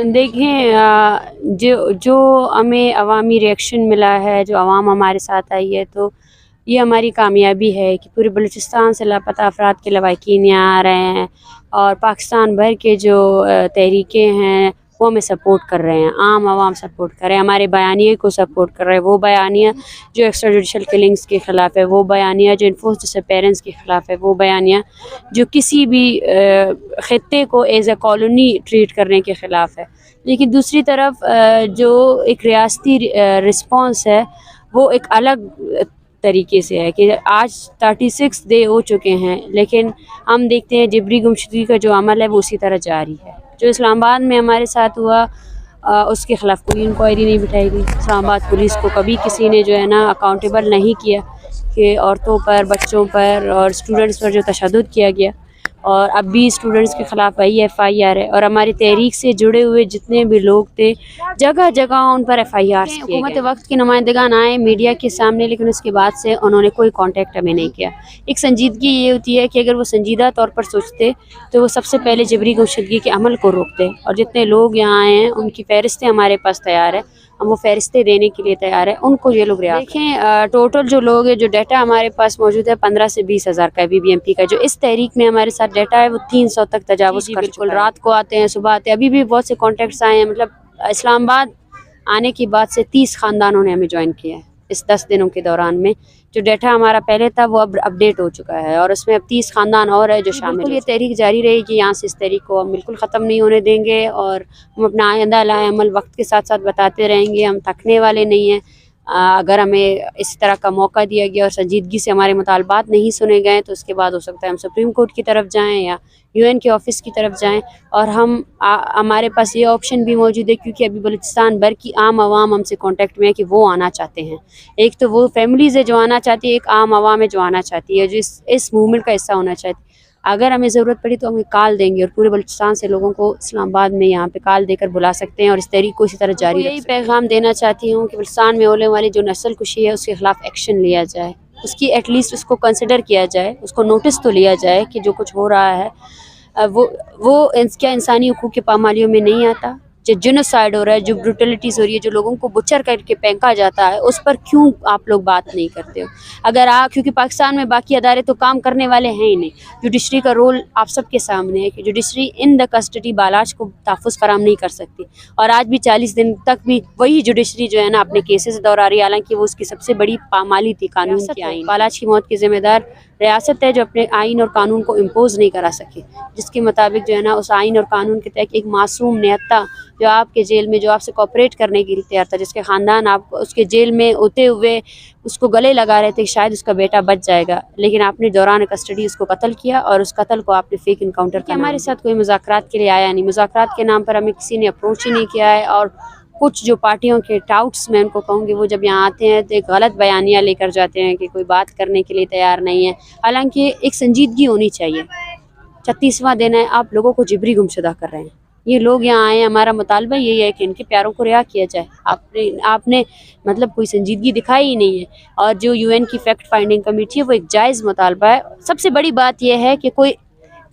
देखें जो हमें अवामी रिएक्शन मिला है, जो आवाम हमारे साथ आई है, तो ये हमारी कामयाबी है कि पूरे बलूचिस्तान से लापता अफराद के लवाकिन यहाँ आ रहे हैं और पाकिस्तान भर के जो तहरीकें हैं वो हमें सपोर्ट कर रहे हैं। आम आवाम सपोर्ट कर रहे हैं, हमारे बयानिए को सपोर्ट कर रहे हैं। वो बयानिया जो एक्स्ट्रा जुडिशल किलिंग्स के ख़िलाफ़ है, वो बयानिया जो इन्फोर्स डिसअपीयरेंस के ख़िलाफ़ है, वो बयानिया जो किसी भी ख़ित्ते को एज ए कॉलोनी ट्रीट करने के ख़िलाफ़ है। लेकिन दूसरी तरफ जो एक रियासती रिस्पॉन्स है वो एक अलग तरीके से है कि आज 36 डे हो चुके हैं, लेकिन हम देखते हैं जबरी गुमशुदगी का जो अमल है वो उसी तरह जारी है। जो इस्लामाबाद में हमारे साथ हुआ उसके ख़िलाफ़ कोई इंक्वायरी नहीं बिठाई गई। इस्लामाबाद पुलिस को कभी किसी ने जो है ना अकाउंटेबल नहीं किया कि औरतों पर, बच्चों पर और स्टूडेंट्स पर जो तशद्दुद किया गया, और अब भी स्टूडेंट्स के ख़िलाफ़ FIR है। और हमारी तहरीक से जुड़े हुए जितने भी लोग थे, जगह जगह उन पर FIR किए गए। हुकूमत वक्त की नुमाइंदगान आए मीडिया के सामने, लेकिन उसके बाद से उन्होंने कोई कांटेक्ट हमें नहीं किया। एक संजीदगी ये होती है कि अगर वो संजीदा तौर पर सोचते तो वो सबसे पहले जबरी गुमशुदगी के अमल को रोकते। और जितने लोग यहाँ आए हैं उनकी फ़हरिस्तें हमारे पास तैयार है, हम वो फ़हरिस्तें देने के लिए तैयार है, उनको ये लोग रिहा देखें। टोटल जो लोग हैं, जो डाटा हमारे पास मौजूद है 15 से 20 हज़ार का BBMP का, जो इस तहरीक में हमारे साथ डाटा है वो 300 तक तजावुज़ कर चुका है। रात को आते हैं, सुबह आते हैं, अभी भी बहुत से कॉन्टेक्ट्स आए हैं। मतलब इस्लामाबाद आने की बाद से 30 ख़ानदानों ने हमें ज्वाइन किया है इस 10 दिनों के दौरान में। जो डाटा हमारा पहले था वो अब अपडेट हो चुका है और उसमें अब 30 ख़ानदान और है जो शामिल। ये तहरीक जारी रहेगी, यहाँ से इस तहरीक को हम बिल्कुल ख़त्म नहीं होने देंगे और हम अपना आइंदा लाए अमल वक्त के साथ साथ बताते रहेंगे। हम थकने वाले नहीं हैं। अगर हमें इस तरह का मौका दिया गया और संजीदगी से हमारे मुतालबात नहीं सुने गए तो उसके बाद हो सकता है हम सुप्रीम कोर्ट की तरफ जाएँ या UN के ऑफिस की तरफ जाएं। और हमारे पास ये ऑप्शन भी मौजूद है क्योंकि अभी बलूचिस्तान भर की आम आवाम हमसे कांटेक्ट में है कि वो आना चाहते हैं। एक तो वो फैमिलीज़ है जो आना चाहती है, एक आम आवाम है जो आना चाहती है, जो इस मूवमेंट का हिस्सा होना चाहती है। अगर हमें ज़रूरत पड़ी तो हमें कॉल देंगे और पूरे बलूचिस्तान से लोगों को इस्लामाबाद में यहाँ पे कॉल देकर बुला सकते हैं और इस तहरीक को इसी तरह जारी। यही पैगाम देना चाहती हूँ कि बलूचिस्तान में होने वाली जो नस्ल कुशी है उसके ख़िलाफ़ एक्शन लिया जाए, उसकी एटलीस्ट उसको कंसिडर किया जाए, उसको नोटिस तो लिया जाए कि जो कुछ हो रहा है वो क्या इंसानी हकूक़ की पामालियों में नहीं आता। जो जेनोसाइड हो रहा है, जो ब्रूटलिटीज़ हो रही है, जो लोगों को बुचर करके फेंका जाता है, उस पर क्यों आप लोग बात नहीं करते हो? अगर क्योंकि पाकिस्तान में बाकी अदारे तो काम करने वाले हैं ही नहीं। जुडिशरी का रोल आप सबके सामने है कि जुडिशरी इन द कस्टडी बालाज को तहफ़्फ़ुज़ फराहम नहीं कर सकती और आज भी 40 दिन तक भी वही जुडिशरी जो है ना अपने केसेस दोहरा रही है, हालांकि वो उसकी सबसे बड़ी पामाली थी कानून की आइन। बालाज की मौत की ज़िम्मेदार रियासत है जो अपने आइन और कानून को इम्पोज नहीं करा सकी, जिसके मुताबिक जो है ना उस आइन और कानून के तहत एक मासूम निहत्ता जो आपके जेल में, जो आपसे कोऑपरेट करने के लिए तैयार था, जिसके ख़ानदान आप उसके जेल में होते हुए उसको गले लगा रहे थे कि शायद उसका बेटा बच जाएगा, लेकिन आपने दौरान कस्टडी उसको कत्ल किया और उस कत्ल को आपने फेक इनकाउंटर किया। हमारे साथ कोई मुज़ाकरात के लिए आया नहीं, मुज़ाकरात के नाम पर हमें किसी ने अप्रोच ही नहीं किया है। और कुछ जो पार्टियों के टाउट्स मैं उनको कहूँगी, वो जब यहाँ आते हैं तो एक गलत बयानिया लेकर जाते हैं कि कोई बात करने के लिए तैयार नहीं है, हालांकि एक संजीदगी होनी चाहिए। 36वां दिन है, आप लोगों को जिबरी गुमशुदा कर रहे हैं। ये लोग यहाँ आए हैं, हमारा मुतालबा यही है कि इनके प्यारों को रिहा किया जाए। आपने मतलब कोई संजीदगी दिखाई ही नहीं है। और जो UN की फैक्ट फाइंडिंग कमेटी है वो एक जायज़ मुतालबा है। सबसे बड़ी बात यह है कि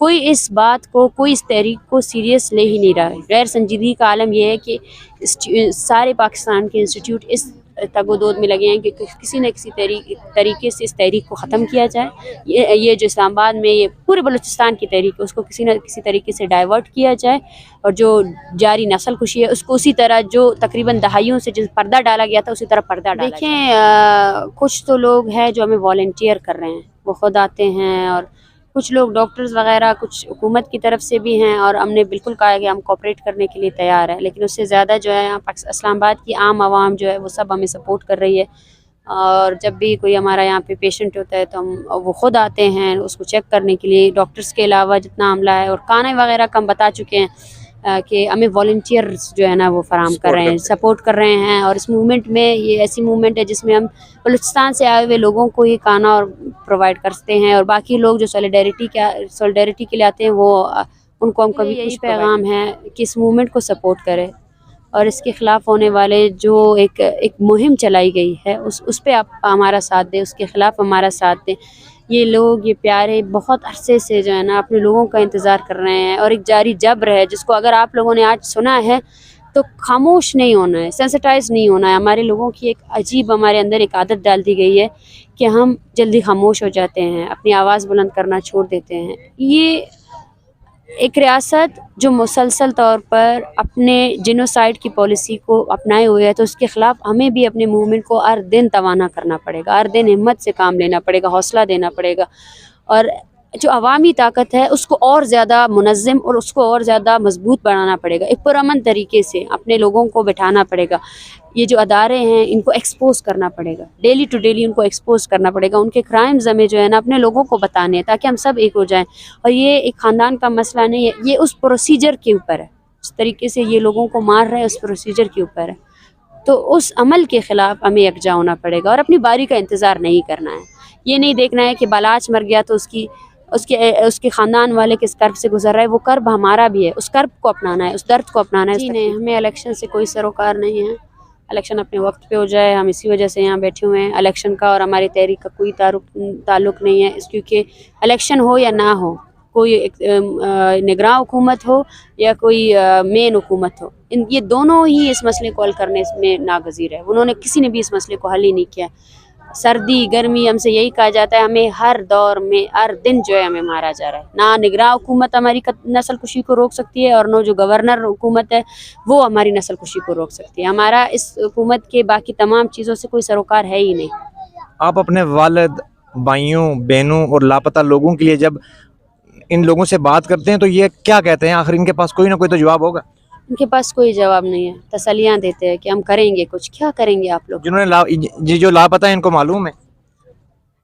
कोई इस बात को, कोई इस तहरीक को सीरियस ले ही नहीं रहा है। गैर संजीदगी का आलम यह है कि सारे पाकिस्तान के इंस्टीट्यूट इस तगोदोद में लगे हैं कि किसी न किसी तरीके से इस तहरीक को ख़त्म किया जाए। ये जो इस्लामाबाद में ये पूरे बलूचिस्तान की तहरीक है उसको किसी न किसी तरीके से डाइवर्ट किया जाए और जो जारी नस्ल खुशी है उसको उसी तरह जो तकरीबन दहाइयों से जिस पर्दा डाला गया था उसी तरह पर्दा डाला। देखें, कुछ तो लोग हैं जो हमें वॉलंटियर कर रहे हैं, वो खुद आते हैं, और कुछ लोग डॉक्टर्स वगैरह कुछ हुकूमत की तरफ से भी हैं और हमने बिल्कुल कहा है कि हम कोऑपरेट करने के लिए तैयार हैं। लेकिन उससे ज़्यादा जो है यहाँ इस्लामाबाद की आम आवाम जो है वो सब हमें सपोर्ट कर रही है। और जब भी कोई हमारा यहाँ पे पेशेंट होता है तो वो ख़ुद आते हैं उसको चेक करने के लिए। डॉक्टर्स के अलावा जितना अमला है और खाने वगैरह का हम बता चुके हैं कि हमें वॉलंटियर्स जो है ना वो फराम कर रहे हैं, सपोर्ट कर रहे हैं। और इस मूवमेंट में, ये ऐसी मूवमेंट है जिसमें हम बलूचिस्तान से आए हुए लोगों को ही खाना और प्रोवाइड करते हैं और बाकी लोग जो सॉलिडेरिटी के लिए आते हैं वो उनको हम कभी कुछ पैगाम है कि इस मूवमेंट को सपोर्ट करें और इसके ख़िलाफ़ होने वाले जो एक मुहिम चलाई गई है उस पर आप हमारा साथ दें, उसके ख़िलाफ़ हमारा साथ दें। یہ لوگ، یہ پیارے بہت عرصے سے جو ہے نا اپنے لوگوں کا انتظار کر رہے ہیں، اور ایک جاری جبر ہے جس کو اگر آپ لوگوں نے آج سنا ہے تو خاموش نہیں ہونا ہے، سینسٹائز نہیں ہونا ہے۔ ہمارے لوگوں کی ایک عجیب ہمارے اندر ایک عادت ڈال دی گئی ہے کہ ہم جلدی خاموش ہو جاتے ہیں، اپنی آواز بلند کرنا چھوڑ دیتے ہیں۔ یہ ایک ریاست جو مسلسل طور پر اپنے جینوسائیڈ کی پالیسی کو اپنائے ہوئے ہے، تو اس کے خلاف ہمیں بھی اپنے موومنٹ کو ہر دن توانا کرنا پڑے گا، ہر دن ہمت سے کام لینا پڑے گا، حوصلہ دینا پڑے گا، اور جو عوامی طاقت ہے اس کو اور زیادہ منظم اور اس کو اور زیادہ مضبوط بنانا پڑے گا، ایک پرامن طریقے سے اپنے لوگوں کو بٹھانا پڑے گا۔ یہ جو ادارے ہیں ان کو ایکسپوز کرنا پڑے گا، ڈیلی ٹو ڈیلی ان کو ایکسپوز کرنا پڑے گا، ان کے کرائمز ہمیں جو ہے نا اپنے لوگوں کو بتانے ہیں تاکہ ہم سب ایک ہو جائیں۔ اور یہ ایک خاندان کا مسئلہ نہیں ہے، یہ اس پروسیجر کے اوپر ہے، اس طریقے سے یہ لوگوں کو مار رہے ہیں اس پروسیجر کے اوپر ہے، تو اس عمل کے خلاف ہمیں یکجا ہونا پڑے گا اور اپنی باری کا انتظار نہیں کرنا ہے۔ یہ نہیں دیکھنا ہے کہ بالاچ مر گیا تو اس کے خاندان والے کس کرب سے گزر رہا ہے، وہ کرب ہمارا بھی ہے، اس کرب کو اپنانا ہے، اس درد کو اپنانا ہے۔ جی نہیں، ہمیں الیکشن سے کوئی سروکار نہیں ہے، الیکشن اپنے وقت پہ ہو جائے، ہم اسی وجہ سے یہاں بیٹھے ہوئے ہیں۔ الیکشن کا اور ہماری تحریک کا کوئی تعلق نہیں ہے، کیونکہ الیکشن ہو یا نہ ہو، کوئی نگراں حکومت ہو یا کوئی مین حکومت ہو، یہ دونوں ہی اس مسئلے کو حل کرنے میں ناگزیر ہے۔ انہوں نے کسی نے بھی اس مسئلے کو حل ہی نہیں کیا۔ سردی گرمی ہم سے یہی کہا جاتا ہے، ہمیں ہر دور میں ہر دن جو ہے ہمیں مارا جا رہا ہے۔ نہ نگراں حکومت ہماری نسل کشی کو روک سکتی ہے، اور نہ جو گورنر حکومت ہے وہ ہماری نسل کشی کو روک سکتی ہے۔ ہمارا اس حکومت کے باقی تمام چیزوں سے کوئی سروکار ہے ہی نہیں۔ آپ اپنے والد، بھائیوں، بہنوں اور لاپتہ لوگوں کے لیے جب ان لوگوں سے بات کرتے ہیں تو یہ کیا کہتے ہیں؟ آخر ان کے پاس کوئی نہ کوئی تو جواب ہوگا۔ ان کے پاس کوئی جواب نہیں ہے، تسلیاں دیتے ہیں کہ ہم کریں گے کچھ۔ کیا کریں گے آپ لوگ؟ جنہوں نے جو لاپتہ ہیں ان کو معلوم ہے؟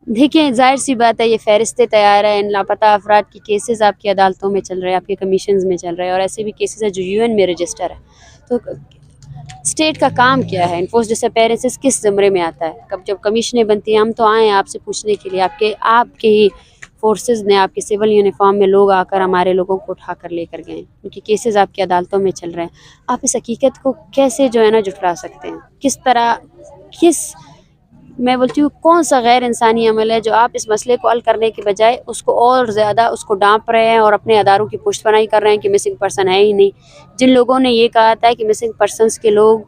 دیکھیں، ظاہر سی بات ہے، یہ فہرستیں تیار ہیں، ان لاپتہ افراد کی کیسز آپ کی عدالتوں میں چل رہے ہیں، آپ کے کمیشنز میں چل رہے ہیں، اور ایسے بھی کیسز ہیں جو UN میں رجسٹر ہے۔ تو اسٹیٹ کا کام کیا ہے؟ انفورس ڈس اپیرنسز کس زمرے میں آتا ہے؟ جب کمیشنیں بنتی ہیں، ہم تو آئے ہیں آپ سے پوچھنے کے لیے، آپ کے ہی فورسز نے، آپ کے سول یونیفارم میں لوگ آ کر ہمارے لوگوں کو اٹھا کر لے کر گئے ہیں، ان کی کیسز آپ کی عدالتوں میں چل رہے ہیں۔ آپ اس حقیقت کو کیسے جو ہے نا جھٹلا سکتے ہیں؟ کس طرح، میں بولتی ہوں کون سا غیر انسانی عمل ہے جو آپ اس مسئلے کو حل کرنے کے بجائے اس کو اور زیادہ اس کو ڈانپ رہے ہیں اور اپنے اداروں کی پشت پناہی کر رہے ہیں کہ مسنگ پرسن ہے ہی نہیں۔ جن لوگوں نے یہ کہا تھا کہ مسنگ پرسنس کے لوگ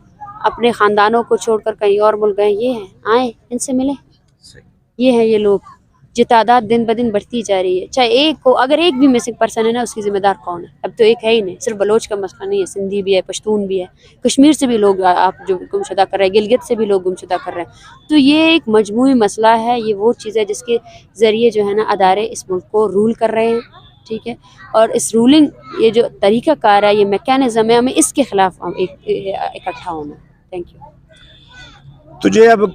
اپنے خاندانوں کو چھوڑ کر کہیں اور ملک گئے، یہ ہیں، آئیں ان سے ملیں، یہ ہیں یہ لوگ۔ یہ تعداد دن بدن بڑھتی جا رہی ہے، چاہے ایک کو، اگر ایک بھی مسنگ پرسن ہے نا اس کی ذمہ دار کون ہے؟ اب تو ایک ہے ہی نہیں، صرف بلوچ کا مسئلہ نہیں ہے، سندھی بھی ہے، پشتون بھی ہے، کشمیر سے بھی لوگ آپ جو گمشدہ کر رہے ہیں، گلگت سے بھی لوگ گمشدہ کر رہے ہیں۔ تو یہ ایک مجموعی مسئلہ ہے، یہ وہ چیز ہے جس کے ذریعے جو ہے نا ادارے اس ملک کو رول کر رہے ہیں، ٹھیک ہے، اور اس رولنگ یہ جو طریقہ کار ہے، یہ میکینزم ہے، ہمیں اس کے خلاف اکٹھا ہونا ہے۔ Thank you. تجھے اب